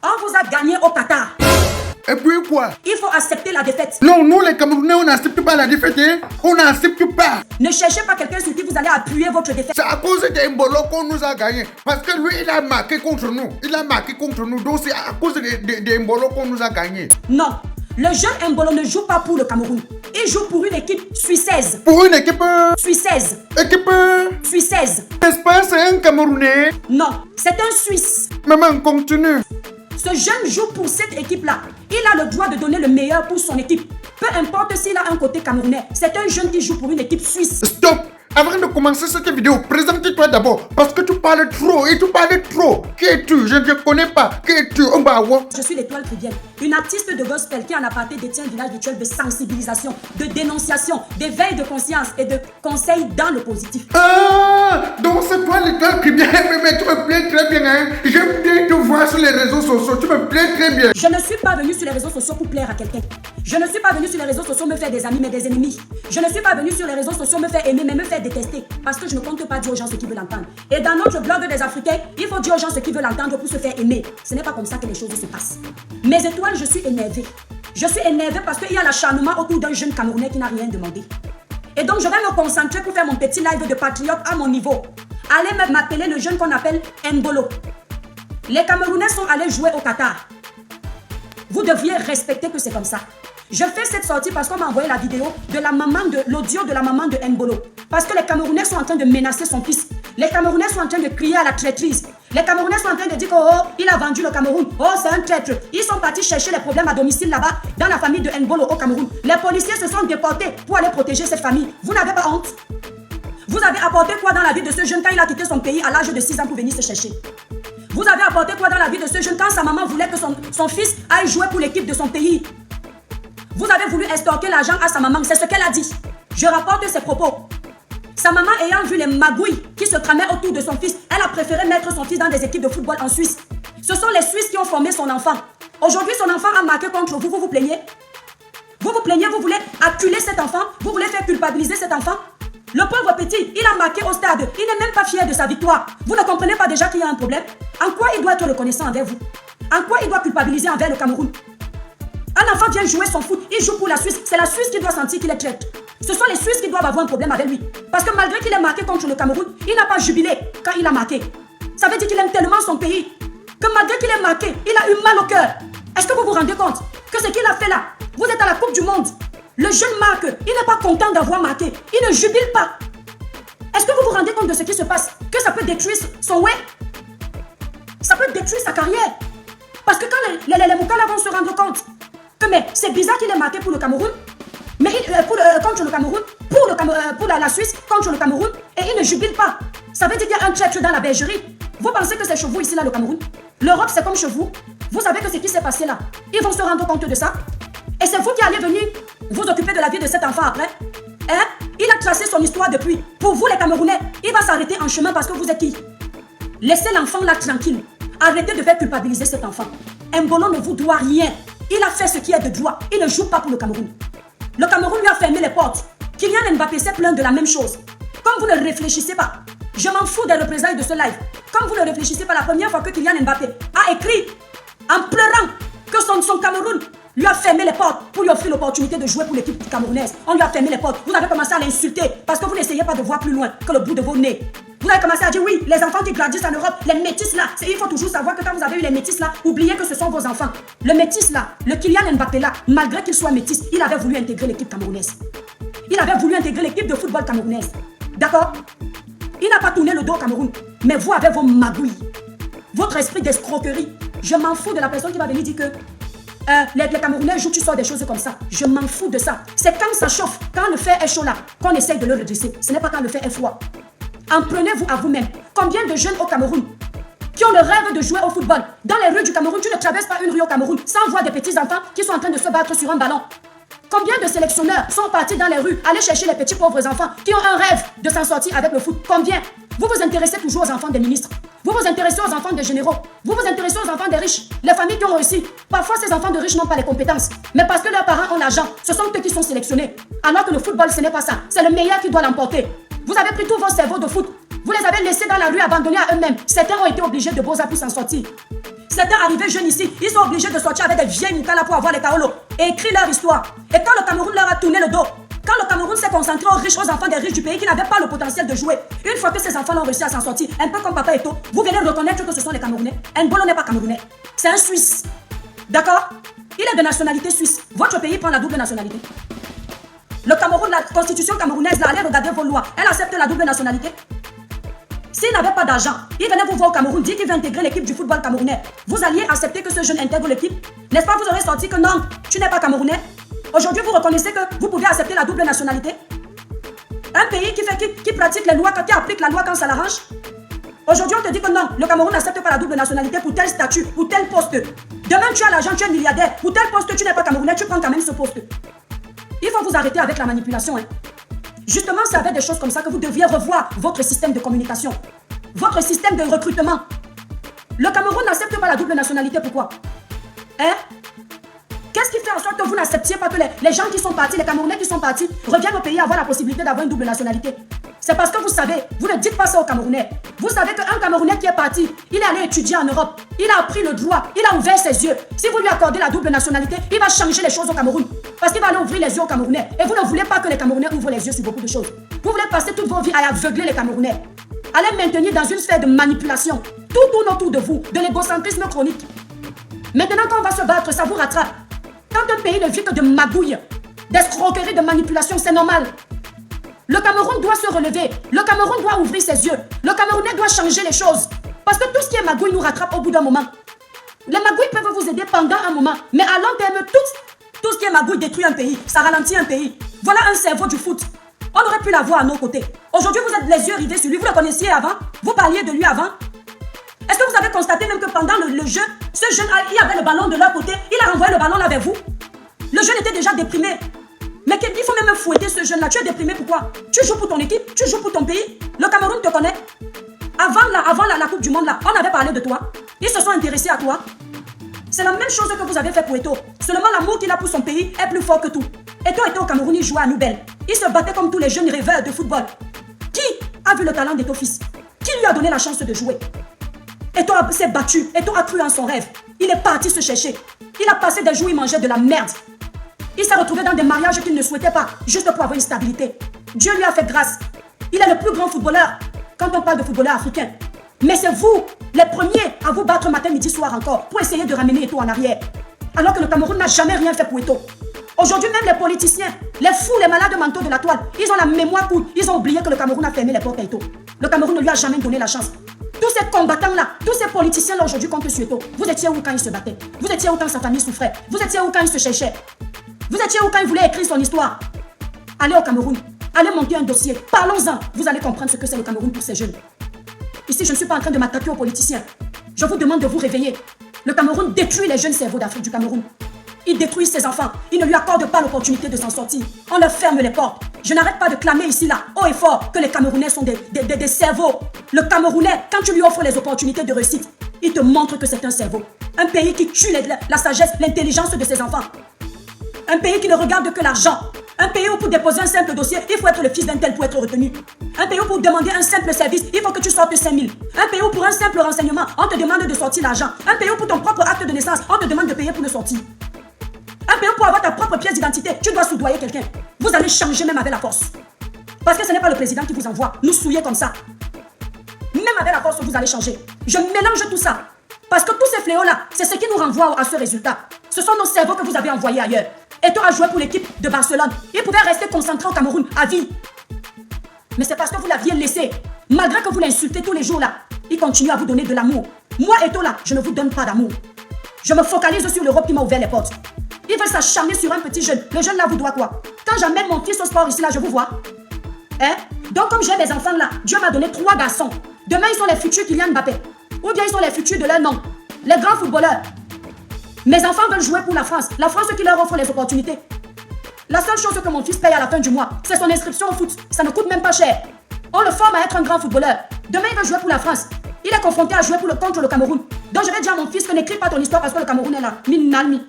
On vous a gagné au Qatar. Et puis quoi? Il faut accepter la défaite. Non, nous les Camerounais, on n'accepte pas la défaite. Hein? On n'accepte pas. Ne cherchez pas quelqu'un sur qui vous allez appuyer votre défaite. C'est à cause d'Embolo qu'on nous a gagné. Parce que lui, il a marqué contre nous. Il a marqué contre nous. Donc c'est à cause d'Embolo qu'on nous a gagné. Non. Le jeune Mbolo ne joue pas pour le Cameroun. Il joue pour une équipe suissaise. Pour une équipe Suissaise. Équipe Suissaise. N'est-ce pas, c'est un Camerounais? Non, c'est un Suisse. Maman, continue. Ce jeune joue pour cette équipe-là. Il a le droit de donner le meilleur pour son équipe. Peu importe s'il a un côté camerounais. C'est un jeune qui joue pour une équipe suisse. Stop! Avant de commencer cette vidéo, présente-toi d'abord. Parce que tu parles trop et tu parles trop. Qui es-tu? Je ne te connais pas. Qui es-tu? Je suis l'Étoile Trivienne, une artiste de gospel qui en aparté détient un village rituel de sensibilisation, de dénonciation, d'éveil de conscience et de conseils dans le positif. Ah! Donc c'est toi l'Étoile Trivienne. Mais tu me plais très bien. Hein? J'aime bien te voir sur les réseaux sociaux. Tu me plais très bien. Je ne suis pas venue sur les réseaux sociaux pour plaire à quelqu'un. Je ne suis pas venue sur les réseaux sociaux me faire des amis mais des ennemis. Je ne suis pas venue sur les réseaux sociaux me faire aimer mais me faire détester. Parce que je ne compte pas dire aux gens ce qu'ils veulent entendre. Et dans notre blog des Africains, il faut dire aux gens ce qu'ils veulent entendre pour se faire aimer. Ce n'est pas comme ça que les choses se passent. Mes étoiles, je suis énervée. Je suis énervée parce qu'il y a l'acharnement autour d'un jeune Camerounais qui n'a rien demandé. Et donc je vais me concentrer pour faire mon petit live de patriote à mon niveau. Allez m'appeler le jeune qu'on appelle Mbolo. Les Camerounais sont allés jouer au Qatar. Vous deviez respecter que c'est comme ça. Je fais cette sortie parce qu'on m'a envoyé la vidéo de l'audio de la maman de Mbolo. Parce que les Camerounais sont en train de menacer son fils. Les Camerounais sont en train de crier à la traîtrise. Les Camerounais sont en train de dire que oh, il a vendu le Cameroun. Oh, c'est un traître. Ils sont partis chercher les problèmes à domicile là-bas, dans la famille de Mbolo au Cameroun. Les policiers se sont déportés pour aller protéger cette famille. Vous n'avez pas honte? Vous avez apporté quoi dans la vie de ce jeune quand il a quitté son pays à l'âge de 6 ans pour venir se chercher? Vous avez apporté quoi dans la vie de ce jeune quand sa maman voulait que son fils aille jouer pour l'équipe de son pays? Vous avez voulu estorquer l'argent à sa maman, c'est ce qu'elle a dit. Je rapporte ses propos. Sa maman ayant vu les magouilles qui se tramaient autour de son fils, elle a préféré mettre son fils dans des équipes de football en Suisse. Ce sont les Suisses qui ont formé son enfant. Aujourd'hui, son enfant a marqué contre vous, vous vous plaignez? Vous vous plaignez, vous voulez acculer cet enfant? Vous voulez faire culpabiliser cet enfant? Le pauvre petit, il a marqué au stade. Il n'est même pas fier de sa victoire. Vous ne comprenez pas déjà qu'il y a un problème? En quoi il doit être reconnaissant envers vous? En quoi il doit culpabiliser envers le Cameroun? Un enfant vient jouer son foot, il joue pour la Suisse. C'est la Suisse qui doit sentir qu'il est traître. Ce sont les Suisses qui doivent avoir un problème avec lui. Parce que malgré qu'il ait marqué contre le Cameroun, il n'a pas jubilé quand il a marqué. Ça veut dire qu'il aime tellement son pays que malgré qu'il ait marqué, il a eu mal au cœur. Est-ce que vous vous rendez compte que ce qu'il a fait là, vous êtes à la Coupe du Monde. Le jeune marque, il n'est pas content d'avoir marqué. Il ne jubile pas. Est-ce que vous vous rendez compte de ce qui se passe? Que ça peut détruire son web. Ça peut détruire sa carrière. Parce que quand les Moukala vont se rendre compte que mais c'est bizarre qu'il ait marqué pour le Cameroun, mais contre le Cameroun, pour la Suisse, contre le Cameroun, et il ne jubile pas. Ça veut dire qu'il y a un traître dans la bergerie. Vous pensez que c'est chez vous ici là le Cameroun? L'Europe c'est comme chez vous. Vous savez que ce qui s'est passé là, ils vont se rendre compte de ça. Et c'est vous qui allez venir vous occuper de la vie de cet enfant après. Hein? Il a tracé son histoire depuis. Pour vous les Camerounais, il va s'arrêter en chemin parce que vous êtes qui? Laissez l'enfant là tranquille. Arrêtez de faire culpabiliser cet enfant. Mbolo ne vous doit rien. Il a fait ce qui est de droit. Il ne joue pas pour le Cameroun. Le Cameroun lui a fermé les portes. Kylian Mbappé s'est plaint de la même chose. Comme vous ne réfléchissez pas, je m'en fous des représailles de ce live. Comme vous ne réfléchissez pas, la première fois que Kylian Mbappé a écrit en pleurant que son Cameroun lui a fermé les portes pour lui offrir l'opportunité de jouer pour l'équipe camerounaise. On lui a fermé les portes. Vous avez commencé à l'insulter parce que vous n'essayez pas de voir plus loin que le bout de vos nez. Vous avez commencé à dire oui, les enfants qui grandissent en Europe, les métis là, il faut toujours savoir que quand vous avez eu les métis là, oubliez que ce sont vos enfants. Le métis là, le Kylian Mbappé là, malgré qu'il soit métis, il avait voulu intégrer l'équipe camerounaise. Il avait voulu intégrer l'équipe de football camerounaise. D'accord? Il n'a pas tourné le dos au Cameroun. Mais vous avez vos magouilles. Votre esprit d'escroquerie. Je m'en fous de la personne qui va venir dire que les Camerounais jouent, tu sors des choses comme ça. Je m'en fous de ça. C'est quand ça chauffe, quand le fer est chaud là, qu'on essaye de le redresser. Ce n'est pas quand le fer est froid. En prenez-vous à vous-même. Combien de jeunes au Cameroun qui ont le rêve de jouer au football? Dans les rues du Cameroun, tu ne traverses pas une rue au Cameroun sans voir des petits enfants qui sont en train de se battre sur un ballon. Combien de sélectionneurs sont partis dans les rues aller chercher les petits pauvres enfants qui ont un rêve de s'en sortir avec le foot? Combien? Vous vous intéressez toujours aux enfants des ministres. Vous vous intéressez aux enfants des généraux. Vous vous intéressez aux enfants des riches. Les familles qui ont réussi. Parfois, ces enfants de riches n'ont pas les compétences. Mais parce que leurs parents ont l'argent, ce sont eux qui sont sélectionnés. Alors que le football, ce n'est pas ça. C'est le meilleur qui doit l'emporter. Vous avez pris tous vos cerveaux de foot. Vous les avez laissés dans la rue, abandonnés à eux-mêmes. Certains ont été obligés de Beaux-Arts pour s'en sortir. Certains arrivés jeunes ici, ils sont obligés de sortir avec des vieilles moukala pour avoir les kaolos et écrire leur histoire. Et quand le Cameroun leur a tourné le dos, quand le Cameroun s'est concentré aux riches, aux enfants des riches du pays qui n'avaient pas le potentiel de jouer, une fois que ces enfants ont réussi à s'en sortir, un peu comme Papa Eto'o, vous venez reconnaître que ce sont les Camerounais. N'Golo n'est pas Camerounais, c'est un Suisse. D'accord? Il est de nationalité suisse. Votre pays prend la double nationalité. Le Cameroun, la constitution camerounaise, là, allez regarder vos lois. Elle accepte la double nationalité. S'il n'avait pas d'argent, il venait vous voir au Cameroun, dit qu'il veut intégrer l'équipe du football camerounais. Vous alliez accepter que ce jeune intègre l'équipe? N'est-ce pas, vous aurez sorti que non, tu n'es pas Camerounais? Aujourd'hui, vous reconnaissez que vous pouvez accepter la double nationalité? Un pays qui pratique les lois, qui applique la loi quand ça l'arrange? Aujourd'hui, on te dit que non, le Cameroun n'accepte pas la double nationalité pour tel statut, pour tel poste. Demain, tu as l'argent, tu es milliardaire. Pour tel poste, tu n'es pas Camerounais, tu prends quand même ce poste. Il faut vous arrêter avec la manipulation. Hein. Justement, c'est avec des choses comme ça que vous deviez revoir votre système de communication, votre système de recrutement. Le Cameroun n'accepte pas la double nationalité, pourquoi? Hein? Qu'est-ce qui fait en sorte que vous n'acceptiez pas que les gens qui sont partis, les Camerounais qui sont partis, reviennent au pays avoir la possibilité d'avoir une double nationalité? C'est parce que vous savez, vous ne dites pas ça aux Camerounais. Vous savez qu'un Camerounais qui est parti, il est allé étudier en Europe, il a appris le droit, il a ouvert ses yeux. Si vous lui accordez la double nationalité, il va changer les choses au Cameroun. Parce qu'il va aller ouvrir les yeux aux Camerounais. Et vous ne voulez pas que les Camerounais ouvrent les yeux sur beaucoup de choses. Vous voulez passer toute vos vies à aveugler les Camerounais. À les maintenir dans une sphère de manipulation. Tout tourne autour de vous, de l'égocentrisme chronique. Maintenant, quand on va se battre, ça vous rattrape. Quand un pays ne vit que de magouilles, d'escroqueries, de manipulation, c'est normal. Le Cameroun doit se relever. Le Cameroun doit ouvrir ses yeux. Le Camerounais doit changer les choses. Parce que tout ce qui est magouille nous rattrape au bout d'un moment. Les magouilles peuvent vous aider pendant un moment. Mais à long terme, tout ce qui est magouille détruit un pays. Ça ralentit un pays. Voilà un cerveau du foot. On aurait pu l'avoir à nos côtés. Aujourd'hui, vous êtes les yeux rivés sur lui. Vous le connaissiez avant. Vous parliez de lui avant. Est-ce que vous avez constaté même que pendant le jeu, ce jeune, il avait le ballon de leur côté. Il a renvoyé le ballon là vers vous. Le jeune était déjà déprimé. Mais il faut même fouetter ce jeune-là. Tu es déprimé, pourquoi? Tu joues pour ton équipe, tu joues pour ton pays. Le Cameroun te connaît. Avant la Coupe du Monde, là, on avait parlé de toi. Ils se sont intéressés à toi. C'est la même chose que vous avez fait pour Eto'o. Seulement l'amour qu'il a pour son pays est plus fort que tout. Eto'o était au Cameroun, il jouait à Nouvelle. Il se battait comme tous les jeunes rêveurs de football. Qui a vu le talent d'Eto'o fils? Qui lui a donné la chance de jouer? Eto'o s'est battu. Eto'o a cru en son rêve. Il est parti se chercher. Il a passé des jours, il mangeait de la merde. Il s'est retrouvé dans des mariages qu'il ne souhaitait pas, juste pour avoir une stabilité. Dieu lui a fait grâce. Il est le plus grand footballeur quand on parle de footballeur africain. Mais c'est vous, les premiers, à vous battre matin, midi, soir encore, pour essayer de ramener Eto'o en arrière. Alors que le Cameroun n'a jamais rien fait pour Eto'o. Aujourd'hui, même les politiciens, les fous, les malades mentaux de la toile, ils ont la mémoire courte. Ils ont oublié que le Cameroun a fermé les portes à Eto'o. Le Cameroun ne lui a jamais donné la chance. Tous ces combattants-là, tous ces politiciens-là aujourd'hui comptent sur Eto'o. Vous étiez où quand il se battait? Vous étiez où quand sa famille souffrait? Vous étiez où quand il se cherchait? Vous étiez où quand il voulait écrire son histoire? Allez au Cameroun, allez monter un dossier, parlons-en. Vous allez comprendre ce que c'est le Cameroun pour ces jeunes. Ici, je ne suis pas en train de m'attaquer aux politiciens. Je vous demande de vous réveiller. Le Cameroun détruit les jeunes cerveaux d'Afrique du Cameroun. Il détruit ses enfants. Il ne lui accorde pas l'opportunité de s'en sortir. On leur ferme les portes. Je n'arrête pas de clamer ici, là, haut et fort, que les Camerounais sont des cerveaux. Le Camerounais, quand tu lui offres les opportunités de réussite, il te montre que c'est un cerveau. Un pays qui tue la sagesse, l'intelligence de ses enfants. Un pays qui ne regarde que l'argent. Un pays où pour déposer un simple dossier, il faut être le fils d'un tel pour être retenu. Un pays où pour demander un simple service, il faut que tu sortes 5 000. Un pays où pour un simple renseignement, on te demande de sortir l'argent. Un pays où pour ton propre acte de naissance, on te demande de payer pour le sortir. Un pays où pour avoir ta propre pièce d'identité, tu dois soudoyer quelqu'un. Vous allez changer même avec la force. Parce que ce n'est pas le président qui vous envoie nous souiller comme ça. Même avec la force, vous allez changer. Je mélange tout ça. Parce que tous ces fléaux-là, c'est ce qui nous renvoie à ce résultat. Ce sont nos cerveaux que vous avez envoyés ailleurs. Eto'o a joué pour l'équipe de Barcelone. Il pouvait rester concentré au Cameroun à vie. Mais c'est parce que vous l'aviez laissé. Malgré que vous l'insultez tous les jours là, il continue à vous donner de l'amour. Moi, Eto'o là, je ne vous donne pas d'amour. Je me focalise sur l'Europe qui m'a ouvert les portes. Ils veulent s'acharner sur un petit jeune. Le jeune là vous doit quoi? Quand j'amène mon fils au sport ici là, je vous vois. Hein? Donc comme j'ai des enfants là, Dieu m'a donné 3 garçons. Demain ils sont les futurs Kylian Mbappé. Ou bien ils sont les futurs de leur nom. Les grands footballeurs. Mes enfants veulent jouer pour la France qui leur offre les opportunités. La seule chose que mon fils paye à la fin du mois, c'est son inscription au foot. Ça ne coûte même pas cher. On le forme à être un grand footballeur. Demain, il veut jouer pour la France. Il est confronté à jouer contre le Cameroun. Donc je vais dire à mon fils que n'écris pas ton histoire parce que le Cameroun est là. Minalmi.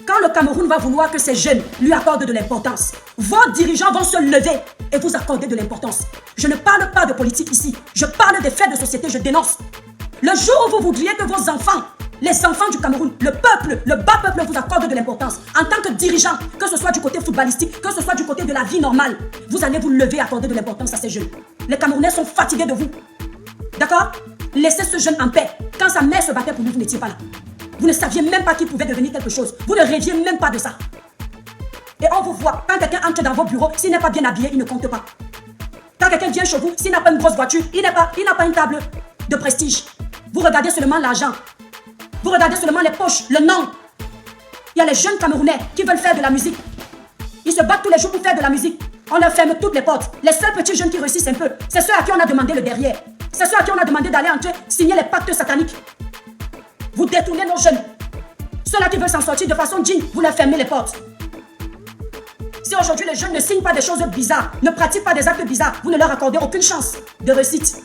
Quand le Cameroun va vouloir que ces jeunes lui accordent de l'importance, vos dirigeants vont se lever et vous accorder de l'importance. Je ne parle pas de politique ici. Je parle des faits de société, je dénonce. Le jour où vous voudriez que vos enfants Les enfants du Cameroun, le peuple, le bas peuple vous accorde de l'importance. En tant que dirigeant, que ce soit du côté footballistique, que ce soit du côté de la vie normale, vous allez vous lever et accorder de l'importance à ces jeunes. Les Camerounais sont fatigués de vous. D'accord? Laissez ce jeune en paix. Quand sa mère se battait pour lui, vous n'étiez pas là. Vous ne saviez même pas qu'il pouvait devenir quelque chose. Vous ne rêviez même pas de ça. Et on vous voit, quand quelqu'un entre dans vos bureaux, s'il n'est pas bien habillé, il ne compte pas. Quand quelqu'un vient chez vous, s'il n'a pas une grosse voiture, il n'a pas une table de prestige. Vous regardez seulement l'argent. Vous regardez seulement les poches, le nom. Il y a les jeunes Camerounais qui veulent faire de la musique. Ils se battent tous les jours pour faire de la musique. On leur ferme toutes les portes. Les seuls petits jeunes qui réussissent un peu, c'est ceux à qui on a demandé le derrière. C'est ceux à qui on a demandé d'aller entrer, signer les pactes sataniques. Vous détournez nos jeunes. Ceux-là qui veulent s'en sortir de façon digne, vous leur fermez les portes. Si aujourd'hui les jeunes ne signent pas des choses bizarres, ne pratiquent pas des actes bizarres, vous ne leur accordez aucune chance de réussite.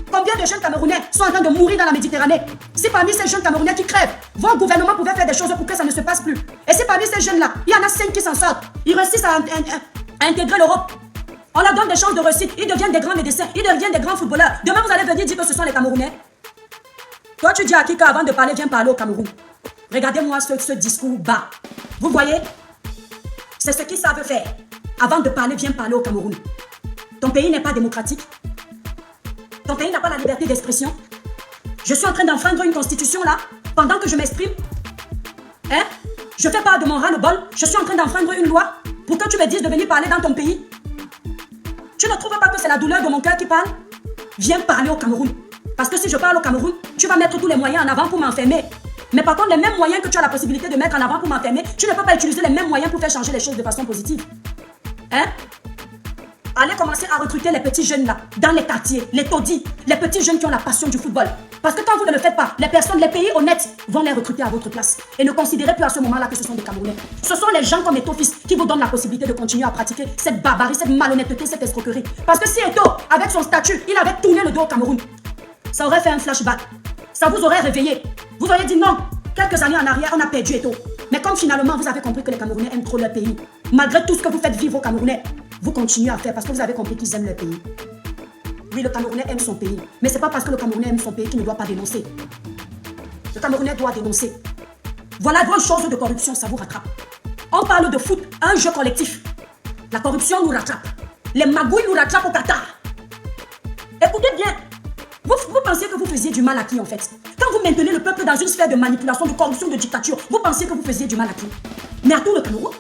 Combien de jeunes Camerounais sont en train de mourir dans la Méditerranée? Si parmi ces jeunes Camerounais qui crèvent, vos gouvernements pouvaient faire des choses pour que ça ne se passe plus. Et si parmi ces jeunes-là, il y en a 5 qui s'en sortent, ils réussissent à intégrer l'Europe. On leur donne des chances de réussite, ils deviennent des grands médecins, ils deviennent des grands footballeurs. Demain, vous allez venir dire que ce sont les Camerounais. Toi, tu dis à Kika avant de parler, viens parler au Cameroun. Regardez-moi ce discours bas. Vous voyez? C'est ce qu'ils savent faire. Avant de parler, viens parler au Cameroun. Ton pays n'est pas démocratique. Ton pays n'a pas la liberté d'expression. Je suis en train d'enfreindre une constitution là, pendant que je m'exprime. Hein? Je fais part de mon ras-le-bol. Je suis en train d'enfreindre une loi pour que tu me dises de venir parler dans ton pays. Tu ne trouves pas que c'est la douleur de mon cœur qui parle? Viens parler au Cameroun. Parce que si je parle au Cameroun, tu vas mettre tous les moyens en avant pour m'enfermer. Mais par contre, les mêmes moyens que tu as la possibilité de mettre en avant pour m'enfermer, tu ne peux pas utiliser les mêmes moyens pour faire changer les choses de façon positive. Hein? Allez commencer à recruter les petits jeunes là, dans les quartiers, les taudis, les petits jeunes qui ont la passion du football. Parce que quand vous ne le faites pas, les personnes, les pays honnêtes vont les recruter à votre place. Et ne considérez plus à ce moment-là que ce sont des Camerounais. Ce sont les gens comme Eto'o fils qui vous donnent la possibilité de continuer à pratiquer cette barbarie, cette malhonnêteté, cette escroquerie. Parce que si Eto'o, avec son statut, il avait tourné le dos au Cameroun, ça aurait fait un flashback. Ça vous aurait réveillé. Vous auriez dit non. Quelques années en arrière, on a perdu Eto'o. Mais comme finalement, vous avez compris que les Camerounais aiment trop leur pays, malgré tout ce que vous faites vivre aux Camerounais, vous continuez à faire parce que vous avez compris qu'ils aiment leur pays. Oui, le Camerounais aime son pays. Mais ce n'est pas parce que le Camerounais aime son pays qu'il ne doit pas dénoncer. Le Camerounais doit dénoncer. Voilà vos choses de corruption, ça vous rattrape. On parle de foot, un jeu collectif. La corruption nous rattrape. Les magouilles nous rattrapent au Qatar. Écoutez bien. Vous pensiez que vous faisiez du mal à qui en fait? Quand vous maintenez le peuple dans une sphère de manipulation, de corruption, de dictature, vous pensiez que vous faisiez du mal à qui? Mais à tout le Cameroun?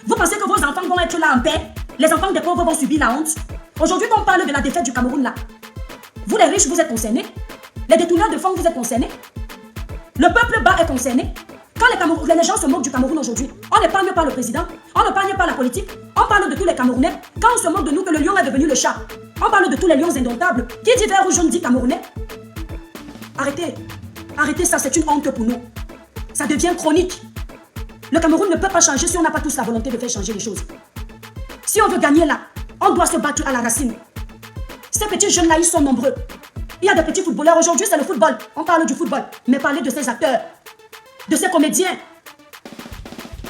Vous pensez que vos enfants vont être là en paix? Les enfants des pauvres vont subir la honte? Aujourd'hui, quand on parle de la défaite du Cameroun là, vous les riches, vous êtes concernés? Les détourneurs de fonds, vous êtes concernés? Le peuple bas est concerné? Quand les gens se moquent du Cameroun aujourd'hui, on n'épargne pas le président, on n'épargne pas la politique, on parle de tous les Camerounais. Quand on se moque de nous que le lion est devenu le chat, on parle de tous les lions indomptables. Qui dit vert ou jaune dit Camerounais? Arrêtez, arrêtez ça, c'est une honte pour nous. Ça devient chronique. Le Cameroun ne peut pas changer si on n'a pas tous la volonté de faire changer les choses. Si on veut gagner là, on doit se battre à la racine. Ces petits jeunes là, ils sont nombreux. Il y a des petits footballeurs, aujourd'hui c'est le football. On parle du football, mais parlez de ces acteurs, de ces comédiens.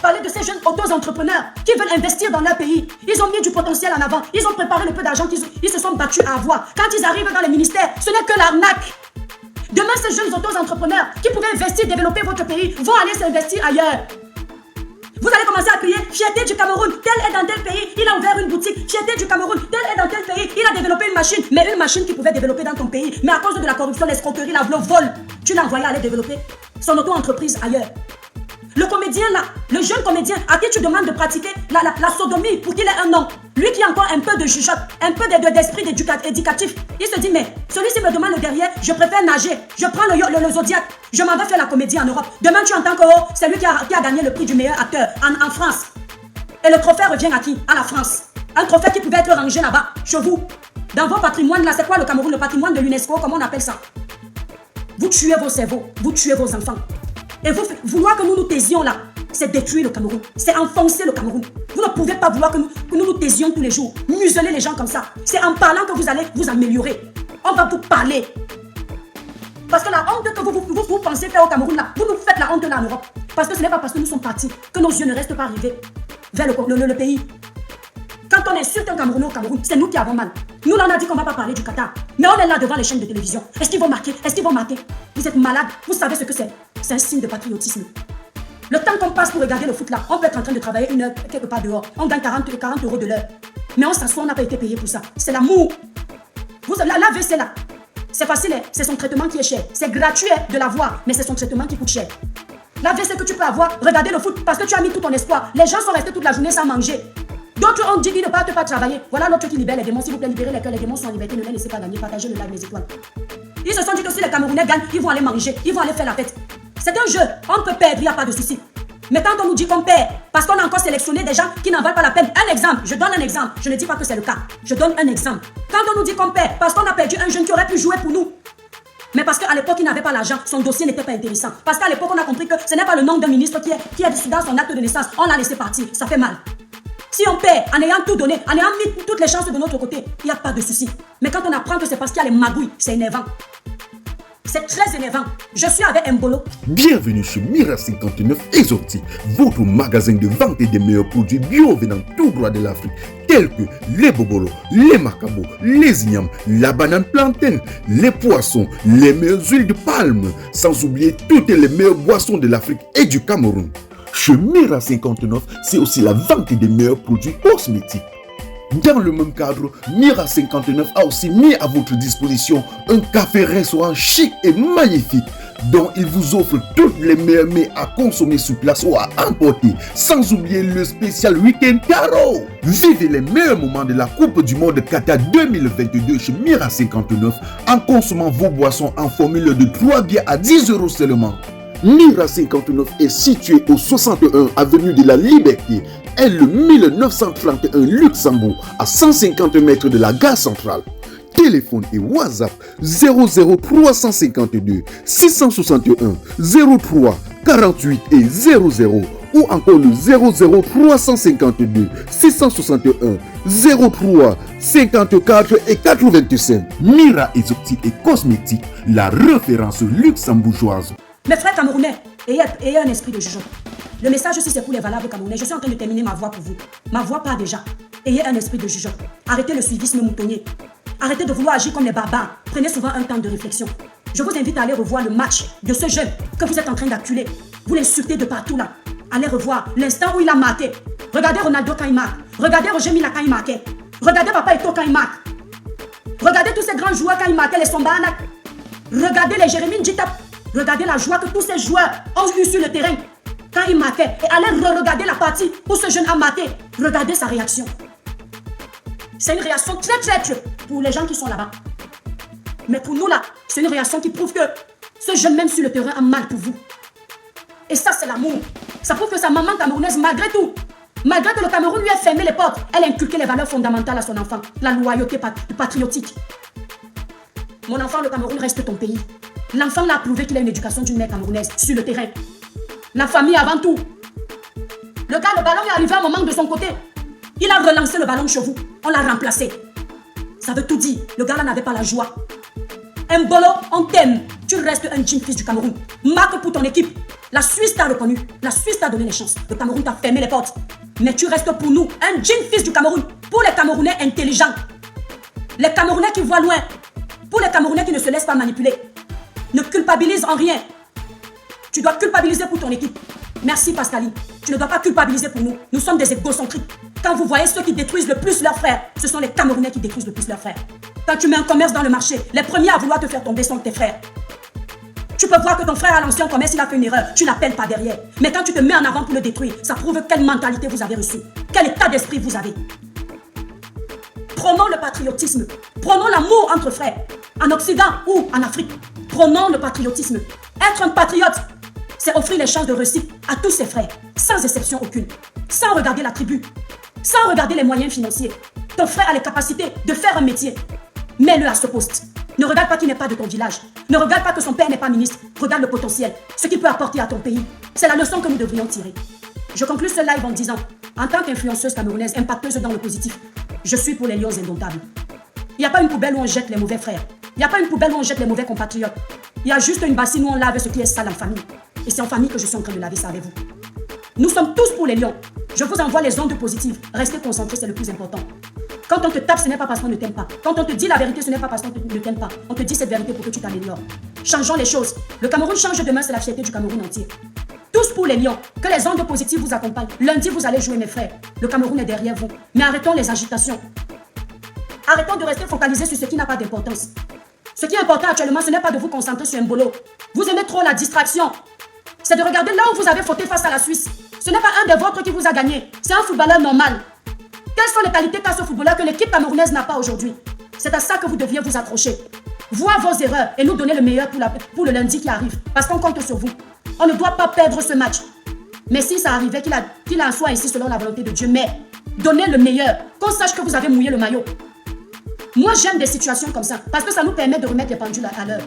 Parlez de ces jeunes auto-entrepreneurs qui veulent investir dans leur pays. Ils ont mis du potentiel en avant. Ils ont préparé le peu d'argent qu'ils se sont battus à avoir. Quand ils arrivent dans les ministères, ce n'est que l'arnaque. Demain, ces jeunes auto-entrepreneurs qui pouvaient investir, développer votre pays, vont aller s'investir ailleurs. Vous allez commencer à crier, fierté du Cameroun, tel est dans tel pays, il a ouvert une boutique, fierté du Cameroun, tel est dans tel pays, il a développé une machine, mais une machine qu'il pouvait développer dans ton pays, mais à cause de la corruption, l'escroquerie, le vol, tu l'as envoyé aller développer son auto-entreprise ailleurs. Le comédien là, le jeune comédien à qui tu demandes de pratiquer la sodomie pour qu'il ait un nom, lui qui a encore un peu de jugeote, un peu d'esprit éducatif, il se dit mais celui-ci me demande le derrière, je préfère nager, je prends le Zodiac, je m'en vais faire la comédie en Europe. Demain tu entends que oh, c'est lui qui a gagné le prix du meilleur acteur en France. Et le trophée revient à qui? À la France. Un trophée qui pouvait être rangé là-bas, chez vous. Dans vos patrimoines là, c'est quoi le Cameroun? Le patrimoine de l'UNESCO, comment on appelle ça? Vous tuez vos cerveaux, vous tuez vos enfants. Et vouloir que nous nous taisions là, c'est détruire le Cameroun. C'est enfoncer le Cameroun. Vous ne pouvez pas vouloir que nous nous taisions tous les jours. Museler les gens comme ça. C'est en parlant que vous allez vous améliorer. On va vous parler. Parce que la honte que vous pensez faire au Cameroun là, vous nous faites la honte là en Europe. Parce que ce n'est pas parce que nous sommes partis que nos yeux ne restent pas rivés vers le pays. Quand on insulte un Camerounais au Cameroun, c'est nous qui avons mal. Nous, là, on a dit qu'on ne va pas parler du Qatar. Mais on est là devant les chaînes de télévision. Est-ce qu'ils vont marquer? Est-ce qu'ils vont marquer? Vous êtes malade. Vous savez ce que c'est? C'est un signe de patriotisme. Le temps qu'on passe pour regarder le foot là, on peut être en train de travailler une heure quelque part dehors. On gagne 40 € de l'heure. Mais on s'assoit, on n'a pas été payé pour ça. C'est l'amour. L'AVC là, c'est facile, c'est son traitement qui est cher. C'est gratuit de l'avoir, mais c'est son traitement qui coûte cher. L'AVC que tu peux avoir, regarder le foot parce que tu as mis tout ton espoir. Les gens sont restés toute la journée sans manger. D'autres ont dit ne pas travailler. Voilà l'autre qui libère les démons. S'il vous plaît, libérez les cœurs. Les démons sont en liberté. Ne les laissez pas gagner. Partagez le live, mes étoiles. Ils se sont dit que si les Camerounais gagnent, ils vont aller manger. Ils vont aller faire la fête. C'est un jeu. On peut perdre, il n'y a pas de souci. Mais quand on nous dit qu'on perd, parce qu'on a encore sélectionné des gens qui n'en valent pas la peine. Un exemple, je donne un exemple. Je ne dis pas que c'est le cas. Je donne un exemple. Quand on nous dit qu'on perd, parce qu'on a perdu un jeune qui aurait pu jouer pour nous. Mais parce qu'à l'époque, il n'avait pas l'argent, son dossier n'était pas intéressant. Parce qu'à l'époque, on a compris que ce n'est pas le nom d'un ministre qui est dans son acte de naissance. On l'a laissé partir. Ça fait mal. Si on perd, en ayant tout donné, en ayant mis toutes les chances de notre côté, il n'y a pas de souci. Mais quand on apprend que c'est parce qu'il y a les magouilles, c'est énervant. C'est très énervant. Je suis avec Mbolo. Bienvenue chez Mira 59 Exotique, votre magasin de vente des meilleurs produits bio venant tout droit de l'Afrique, tels que les bobolos, les macabos, les ignames, la banane plantaine, les poissons, les meilleures huiles de palme, sans oublier toutes les meilleures boissons de l'Afrique et du Cameroun. Chez Mira 59, c'est aussi la vente des meilleurs produits cosmétiques. Dans le même cadre, Mira 59 a aussi mis à votre disposition un café-restaurant chic et magnifique dont il vous offre toutes les meilleurs mets à consommer sur place ou à emporter, sans oublier le spécial Week-end Caro. Vivez les meilleurs moments de la Coupe du Monde Qatar 2022 chez Mira 59 en consommant vos boissons en formule de 3 bières à 10 € seulement. Mira 59 est situé au 61 avenue de la Liberté, L 1931 Luxembourg, à 150 mètres de la gare centrale. Téléphone et WhatsApp 00352 661 03 48 et 00 ou encore le 00352 661 03 54 et 85. Mira Exotique et Cosmétique, la référence luxembourgeoise. Mes frères camerounais, ayez un esprit de jugement. Le message aussi c'est pour les valables camerounais. Je suis en train de terminer ma voix pour vous. Ma voix part déjà. Ayez un esprit de jugement. Arrêtez le suivisme moutonnier. Arrêtez de vouloir agir comme les barbares. Prenez souvent un temps de réflexion. Je vous invite à aller revoir le match de ce jeune que vous êtes en train d'acculer. Vous l'insultez de partout là. Allez revoir l'instant où il a marqué. Regardez Ronaldo quand il marque. Regardez Roger Mila quand il marquait. Regardez Papa Eto'o quand il marque. Regardez tous ces grands joueurs quand ils marquaient, les Sombana. Regardez les Jérémy Njitap. Regardez la joie que tous ces joueurs ont eu sur le terrain quand il marquait. Et allez regarder la partie où ce jeune a marqué. Regardez sa réaction. C'est une réaction très très pour les gens qui sont là-bas. Mais pour nous là, c'est une réaction qui prouve que ce jeune même sur le terrain a mal pour vous. Et ça c'est l'amour. Ça prouve que sa maman camerounaise, malgré tout, malgré que le Cameroun lui ait fermé les portes, elle a inculqué les valeurs fondamentales à son enfant. La loyauté patriotique. Mon enfant, le Cameroun reste ton pays. L'enfant l'a prouvé qu'il a une éducation d'une mère camerounaise sur le terrain. La famille avant tout. Le gars, le ballon est arrivé à un moment de son côté. Il a relancé le ballon chez vous. On l'a remplacé. Ça veut tout dire. Le gars là n'avait pas la joie. Mbolo, on t'aime. Tu restes un jeune fils du Cameroun. Marque pour ton équipe. La Suisse t'a reconnu. La Suisse t'a donné les chances. Le Cameroun t'a fermé les portes. Mais tu restes pour nous un jeune fils du Cameroun. Pour les Camerounais intelligents. Les Camerounais qui voient loin. Pour les Camerounais qui ne se laissent pas manipuler. Ne culpabilise en rien. Tu dois culpabiliser pour ton équipe. Merci Pascaline. Tu ne dois pas culpabiliser pour nous. Nous sommes des égocentriques. Quand vous voyez ceux qui détruisent le plus leurs frères, ce sont les Camerounais qui détruisent le plus leurs frères. Quand tu mets un commerce dans le marché, les premiers à vouloir te faire tomber sont tes frères. Tu peux voir que ton frère à l'ancien commerce, il a fait une erreur. Tu l'appelles pas derrière. Mais quand tu te mets en avant pour le détruire, ça prouve quelle mentalité vous avez reçue. Quel état d'esprit vous avez. Prônons le patriotisme. Prônons l'amour entre frères. En Occident ou en Afrique. Prônons le patriotisme. Être un patriote, c'est offrir les chances de réussite à tous ses frères, sans exception aucune. Sans regarder la tribu. Sans regarder les moyens financiers. Ton frère a les capacités de faire un métier. Mets-le à ce poste. Ne regarde pas qu'il n'est pas de ton village. Ne regarde pas que son père n'est pas ministre. Regarde le potentiel, ce qu'il peut apporter à ton pays. C'est la leçon que nous devrions tirer. Je conclue ce live en disant, en tant qu'influenceuse camerounaise, impacteuse dans le positif, je suis pour les lions indomptables. Il n'y a pas une poubelle où on jette les mauvais frères. Il n'y a pas une poubelle où on jette les mauvais compatriotes. Il y a juste une bassine où on lave ce qui est sale en famille. Et c'est en famille que je suis en train de laver ça avec vous. Nous sommes tous pour les lions. Je vous envoie les ondes positives. Restez concentrés, c'est le plus important. Quand on te tape, ce n'est pas parce qu'on ne t'aime pas. Quand on te dit la vérité, ce n'est pas parce qu'on ne t'aime pas. On te dit cette vérité pour que tu t'améliores. Changeons les choses. Le Cameroun change demain, c'est la fierté du Cameroun entier. Tous pour les lions. Que les ondes positives vous accompagnent. Lundi, vous allez jouer, mes frères. Le Cameroun est derrière vous. Mais arrêtons les agitations. Arrêtons de rester focalisés sur ce qui n'a pas d'importance. Ce qui est important actuellement, ce n'est pas de vous concentrer sur un bolo. Vous aimez trop la distraction. C'est de regarder là où vous avez fauté face à la Suisse. Ce n'est pas un des vôtres qui vous a gagné. C'est un footballeur normal. Quelles sont les qualités qu'a ce footballeur que l'équipe camerounaise n'a pas aujourd'hui? C'est à ça que vous deviez vous accrocher. Voir vos erreurs et nous donner le meilleur pour le lundi qui arrive. Parce qu'on compte sur vous. On ne doit pas perdre ce match. Mais si ça arrivait qu'il en soit ici selon la volonté de Dieu, mais donnez le meilleur. Qu'on sache que vous avez mouillé le maillot. Moi, j'aime des situations comme ça. Parce que ça nous permet de remettre les pendules à l'heure.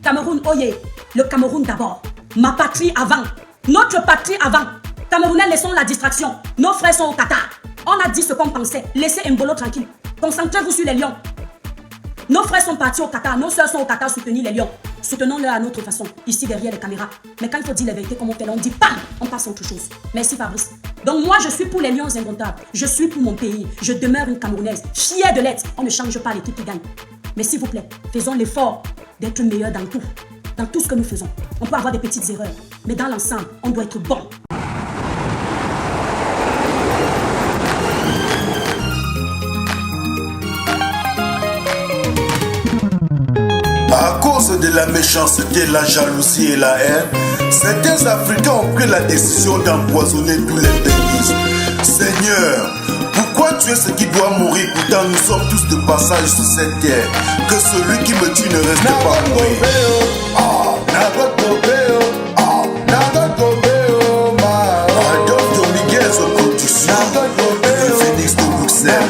Cameroun, oyez. Le Cameroun d'abord. Ma patrie avant. Notre patrie avant. Camerounais, laissons la distraction. Nos frères sont au Qatar. On a dit ce qu'on pensait. Laissez Mbolo tranquille. Concentrez-vous sur les lions. Nos frères sont partis au Qatar. Nos soeurs sont au Qatar soutenir les lions. Soutenons-les à notre façon, ici derrière les caméras. Mais quand il faut dire la vérité comme on fait là, on dit bam, on passe à autre chose. Merci Fabrice. Donc moi, je suis pour les lions indomptables. Je suis pour mon pays. Je demeure une Camerounaise, fière de l'être. On ne change pas l'équipe qui gagne. Mais s'il vous plaît, faisons l'effort d'être meilleurs dans tout. Dans tout ce que nous faisons. On peut avoir des petites erreurs. Mais dans l'ensemble, on doit être bon. À cause de la méchanceté, la jalousie et la haine, certains Africains ont pris la décision d'empoisonner tous les pays. Seigneur, pourquoi tu es ce qui doit mourir? Pourtant nous sommes tous de passage sur cette terre. Que celui qui me tue ne reste pas mourir. Adolphe Domiguez aux productions, le Phoenix de Bruxelles.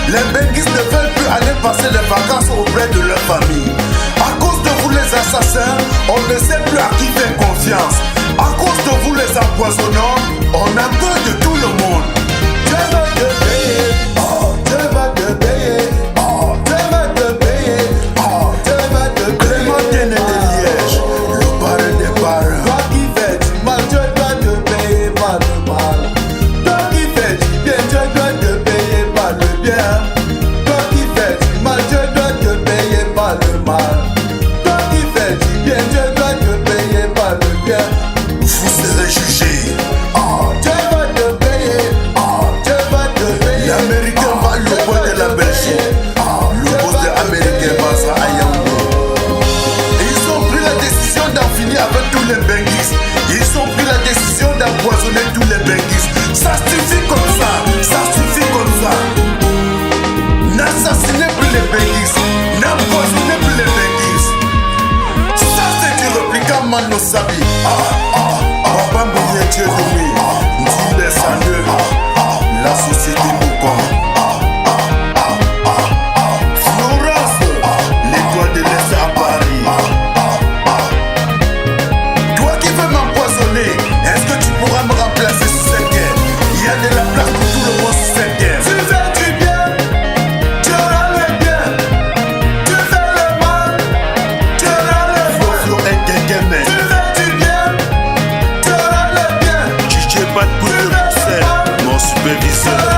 Les benguistes ne veulent plus aller passer les vacances auprès de leur famille. À cause de vous les assassins, on ne sait plus à qui faire confiance. À cause de vous les empoisonnants, on a peur de tout le monde. Dieu va te payer, oh, Dieu va te payer, oh, Dieu va te payer, oh, Dieu va te payer. Clémentine de Liège, le parrain des parrains. Toi qui fais du mal, Dieu doit te payer par le mal. Toi qui fais du bien, Dieu doit te payer par le bien. Toi qui fais du mal, Dieu doit te payer par le mal. Toi qui fais du bien, Dieu doit te payer par le bien. Vous serez jugés. Oh, Dieu va te payer. Oh, Dieu va te payer. L'Américain va le bois de la Belgique. Oh, le boss de l'Américain va ça à Yaoundé. Ils ont pris la décision d'en finir avec tous les benguistes. Ils ont pris la décision d'empoisonner tous les benguistes. Ça suffit comme ça. Ça suffit comme ça. N'assassinez plus les benguistes. N'empoisonnez plus les benguistes. Ça c'est du répliquant Mano Sabi. Papa Mouye Dieu de lui. Dit les sandeux. La société Boucan. Florence, l'étoile de l'Est à Paris. Toi qui veux m'empoisonner, est-ce que tu pourras me remplacer sur cette guerre? Il y a de la place pour tout le monde sur cette guerre. Tu fais du bien, tu auras le bien. Tu fais le mal, tu auras le mal. Flo et Guéguémé. Tu fais du bien, tu auras le bien. DJ Batbout de Bruxelles, mon superviseur.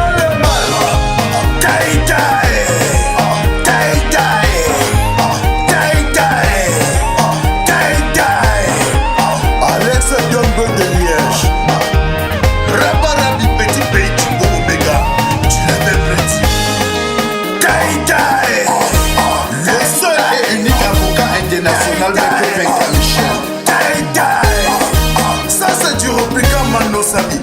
Alex Diombo de Liège. Rabarabi, petit pays du Omega. Tu l'avais prédit. Taïtaï. Le seul et unique avocat international de Michel. Taïtaï. Ça c'est du répliquant Mano Sabi.